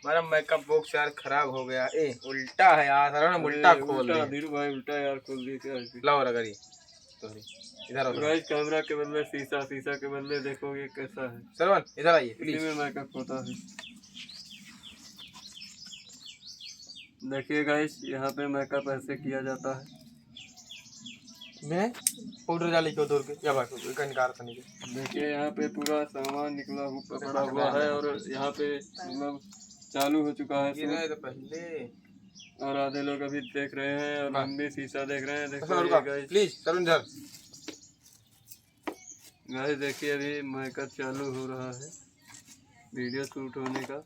हमारा makeup box यार खराब हो गया। उल्टा है यार, सारा उल्टा खोल दिया। धीरू भाई उल्टा यार खोल दी क्या ऐसे? लाओ रगड़ी इधर आओ। गाइस कैमरा के बदले शीशा, शीशा के बदले देखो ये कैसा है। सरवन इधर आइए इसी प्लीज। में मेकअप होता है। देखिए गाइस यहाँ पे मेकअप ऐसे किया जाता है। मैं पाउडर डाली क्यों दूर के या बात का निकाल करने के। देखिए यहाँ पे पूरा सामान निकला पड़ा हुआ है और यहाँ पे मतलब चालू हो चुका है गिरा है तो पहले। और आधे लोग अभी देख रहे हैं और हम भी शीशा देख रहे हैं। देखो रुका प्लीज सरवन इधर। गाइस देखिए अभी मेकअप चालू हो रहा है, वीडियो शूट होने का।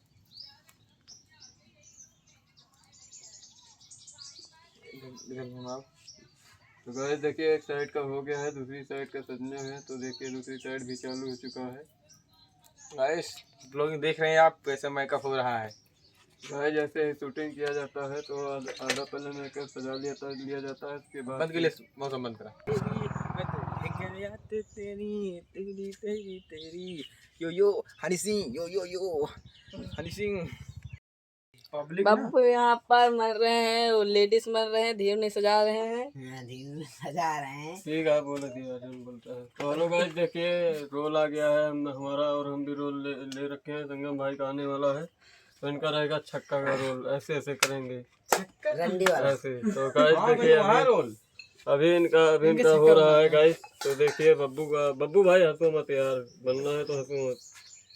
तो गाइस देखिए एक साइड का हो गया है, दूसरी साइड का सजना है। तो देखिए दूसरी साइड भी चालू हो चुका है। गाइस ब्लॉगिंग देख रहे हैं आप कैसे मेकअप हो रहा है। गाइस जैसे शूटिंग किया जाता है तो आधा पहले मेकअप सजा लिया जाता है, उसके बाद बंद के लिए मौसम बंद करा। तेरी तेरी तेरी तेरी यो यो हनी सिंह यो हनी सिंह। बब्बू यहाँ पर मर रहे हैं और लेडीज मर रहे हैं, धीरे नहीं सजा रहे हैं। धीरे सजा रहे हैं। ठीक है बोले दिया बोलता है। तो हेलो गाइस देखिए रोल आ गया है हमारा और हम भी रोल ले रखे हैं। संगम भाई का आने वाला है तो इनका रहेगा छक्का का रोल। ऐसे ऐसे करेंगे रंडी वाला ऐसे। तो गाइस देखिए अभी इनका हो रहा है गाइस। तो देखिए बब्बू भाई हंसो मत यार, बनना है तो हंसो मत।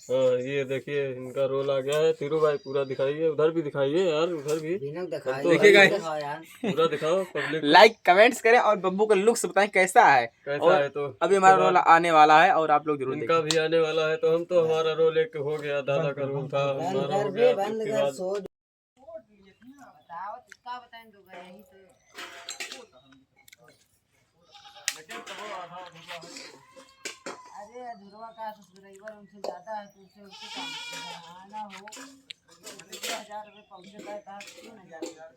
हाँ ये देखिए इनका रोल आ गया है। तीरू भाई पूरा दिखाइए, उधर भी दिखाइए यार, उधर भी देखिए गाइस पूरा दिखाओ पब्लिक। लाइक कमेंट्स करें और बब्बू का लुक्स बताएं कैसा है। है तो अभी हमारा रोल आने वाला है और आप लोग जरूर इनका भी आने वाला है। तो हम तो हमारा रोल एक हो गया, दादा का रोल था हमारा हो गया। उसके बाद अरे अधूरा का सब्सक्राइबर उनसे ज्यादा है तो उससे काम आना हो 1000 रुपये पहुँचे का 3000।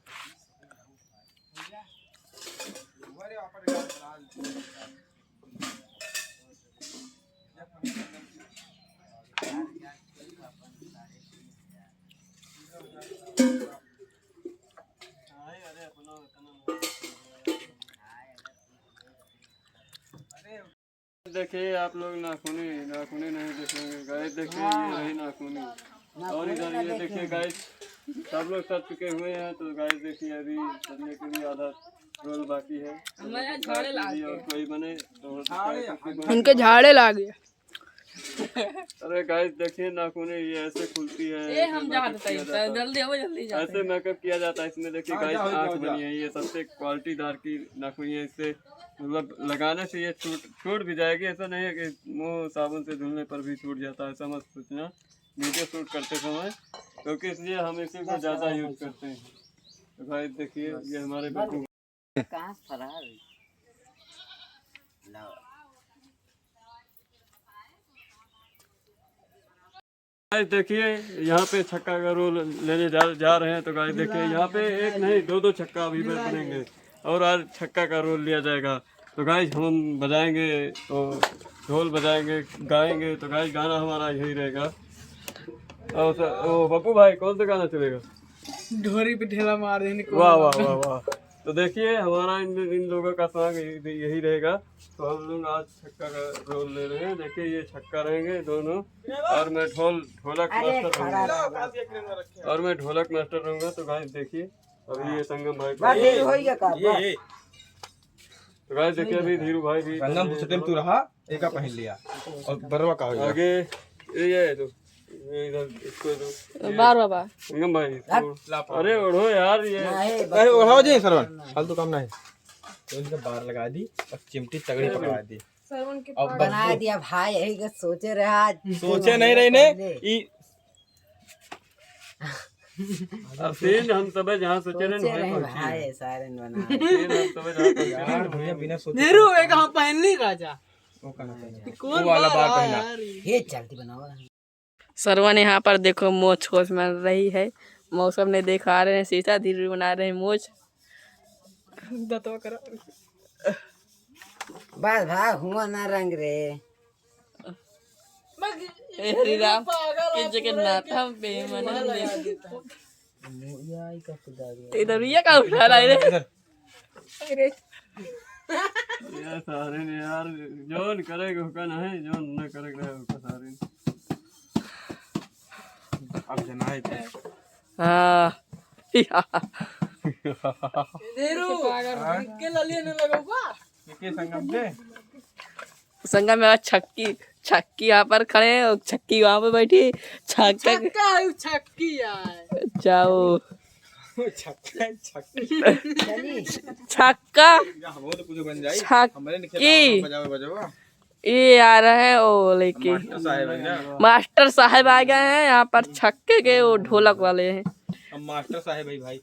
देखिए आप लोग नाखूनी नहीं देखेंगे गाइस। देखिए ये रही नाखूनी। और इधर ये देखिए गाइस सब लोग सज चुके हुए हैं। तो गाइस देखिए अभी सजने के लिए आधा रोल बाकी है। और कोई बने तो उनके झाड़े लागे। अरे गाइस देखिए नाखूनी ये ऐसे खुलती है। हम जल्दी ऐसे मेकअप किया जाता है। इसमें देखिए गाइस आँख बनी है। ये सबसे क्वालिटीदार की नाखूनी है। इससे मतलब लगाने से ये छूट भी जाएगी। ऐसा नहीं है कि मुंह साबुन से धुलने पर भी छूट जाता है, ऐसा मत सोचना वीडियो शूट करते समय, क्योंकि इसलिए हम इसी को ज़्यादा यूज करते हैं। तो भाई देखिए ये हमारे बब्बू कहाँ फरार गाइस देखिए यहाँ पे छक्का का रोल लेने जा रहे हैं। तो गाइस देखिए यहाँ पे एक नहीं दो छक्का अभी बनेंगे और आज छक्का का रोल लिया जाएगा। तो गाइस हम बजाएंगे तो ढोल बजाएंगे, गाएंगे। तो गाइस गाना हमारा यही रहेगा। और बब्बू भाई कौन सा गाना चलेगा? ढोरी पे ढेला मार देने को। वाह वाह वाह वाह। तो देखिए हमारा इन लोगों का सॉन्ग यही रहेगा। तो हम लोग आज छक्का का रोल ले रहे हैं। देखिए ये छक्का रहेंगे दोनों और मैं ढोलक मास्टर रहूँगा तो गाइस देखिए अभी ये संगम भाई तो गाइस देखिए अभी धीरू भाई भी तू रहा एक पहन लिया और बरवा का आगे ये तो इधर इसको बार बाबा संगम भाई अरे ओढ़ो यार ये अरे ओढ़ाओ जी सरवन फालतू काम नहीं। तो इनका बार लगा दी और चिमटी तगड़ी पकड़ा दी। अब बना दिया भाई यही का सोचे रहे सोचे नहीं रहे ने अब सीन हम सब जहाँ सोचे रहे भाई सारे बना सीन हम सब जहाँ भैया बिना सोचे नेहरू एक हम पहन नहीं राजा वो वाला बार पहना ये चलती बनाओ। सरवन यहाँ पर देखो मोछ खोज मिल रही है। मौसम ने दिखा रहे हैं, शीशा धीरे बना रहे हैं मोछ। बस भाई हुआ ना रंग रे हे हरि राम के जगन्नाथ हम बेमन इधर ये का उठा रहा है रे यार सारे ने यार जोन करेगा हुक्का ना है जोन न करेगा हुक्का सारे ने। अब जना है हाँ के संगम से संगम में छक्की छक्की यहाँ पर खड़े हैं और छक्की वहाँ पे बैठी है। छक्का छक्की यार जाओ छक्का छक्का वो तो कुछ बन जाए छक्की बजाओ बजाओ ये आ रहे हैं वो लेके मास्टर साहब है ना मास्टर साहब आ गए हैं यहाँ पर छक्के के वो ढोलक वाले हैं। हम मास्टर साहब भाई